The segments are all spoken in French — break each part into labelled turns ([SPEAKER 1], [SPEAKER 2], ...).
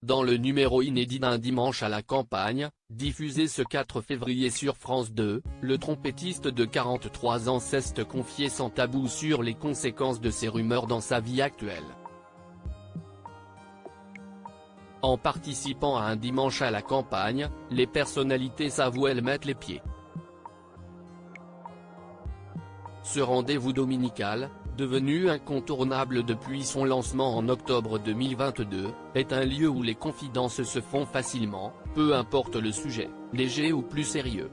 [SPEAKER 1] dans le numéro inédit d'un dimanche à la campagne, diffusé ce 4 février sur France 2, le trompettiste de 43 ans s'est confié sans tabou sur les conséquences de ces rumeurs dans sa vie actuelle. En participant à un dimanche à la campagne, les personnalités s'avouent elles mettre les pieds. Ce rendez-vous dominical, devenu incontournable depuis son lancement en octobre 2022, est un lieu où les confidences se font facilement, peu importe le sujet, léger ou plus sérieux.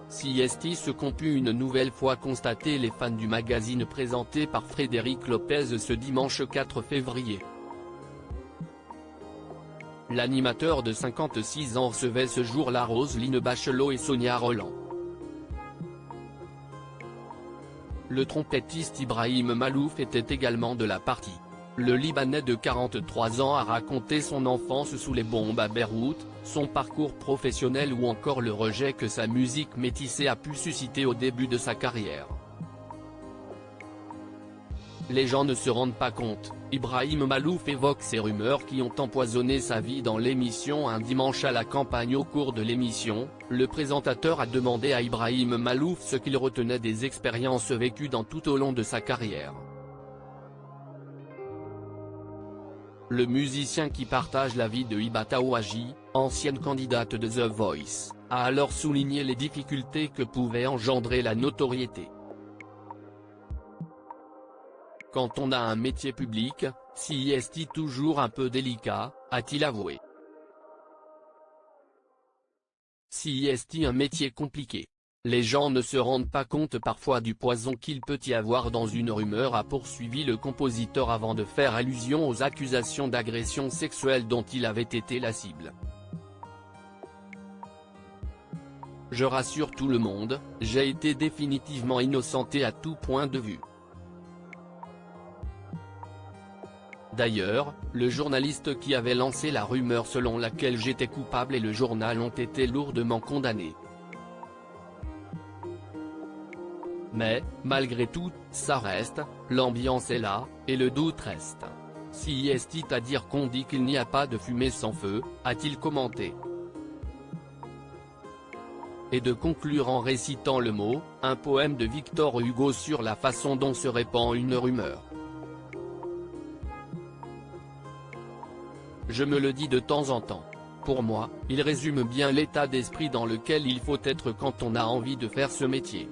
[SPEAKER 1] CST se qu'ont pu une nouvelle fois constater les fans du magazine présenté par Frédéric Lopez ce dimanche 4 février. L'animateur de 56 ans recevait ce jour-là Roselyne Bachelot et Sonia Rolland. Le trompettiste Ibrahim Malouf était également de la partie. Le Libanais de 43 ans a raconté son enfance sous les bombes à Beyrouth, son parcours professionnel ou encore le rejet que sa musique métissée a pu susciter au début de sa carrière. Les gens ne se rendent pas compte, Ibrahim Malouf évoque ces rumeurs qui ont empoisonné sa vie dans l'émission Un dimanche à la campagne. Au cours de l'émission, le présentateur a demandé à Ibrahim Malouf ce qu'il retenait des expériences vécues tout au long de sa carrière. Le musicien qui partage la vie de Hiba Taouaji, ancienne candidate de The Voice, a alors souligné les difficultés que pouvait engendrer la notoriété. Quand on a un métier public, c'est toujours un peu délicat, a-t-il avoué. C'est un métier compliqué. Les gens ne se rendent pas compte parfois du poison qu'il peut y avoir dans une rumeur, a poursuivi le compositeur avant de faire allusion aux accusations d'agression sexuelle dont il avait été la cible. Je rassure tout le monde, j'ai été définitivement innocenté à tout point de vue. D'ailleurs, le journaliste qui avait lancé la rumeur selon laquelle j'étais coupable et le journal ont été lourdement condamnés. Mais, malgré tout, ça reste, l'ambiance est là, et le doute reste. C'est à dire qu'on dit qu'il n'y a pas de fumée sans feu, a-t-il commenté. Et de conclure en récitant le mot, un poème de Victor Hugo sur la façon dont se répand une rumeur. Je me le dis de temps en temps. Pour moi, il résume bien l'état d'esprit dans lequel il faut être quand on a envie de faire ce métier.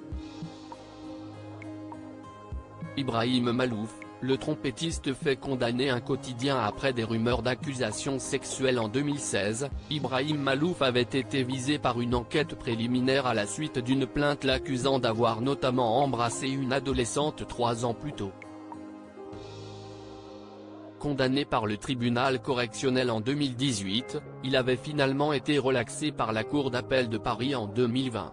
[SPEAKER 1] Ibrahim Malouf, le trompettiste fait condamner un quotidien après des rumeurs d'accusations sexuelles en 2016. Ibrahim Malouf avait été visé par une enquête préliminaire à la suite d'une plainte l'accusant d'avoir notamment embrassé une adolescente 3 ans plus tôt. Condamné par le tribunal correctionnel en 2018, il avait finalement été relaxé par la Cour d'appel de Paris en 2020.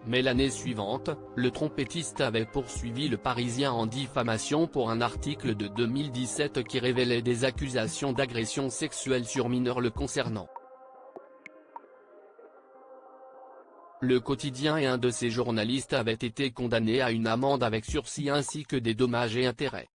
[SPEAKER 1] Mais l'année suivante, le trompettiste avait poursuivi le Parisien en diffamation pour un article de 2017 qui révélait des accusations d'agression sexuelle sur mineurs le concernant. Le quotidien et un de ses journalistes avaient été condamnés à une amende avec sursis ainsi que des dommages et intérêts.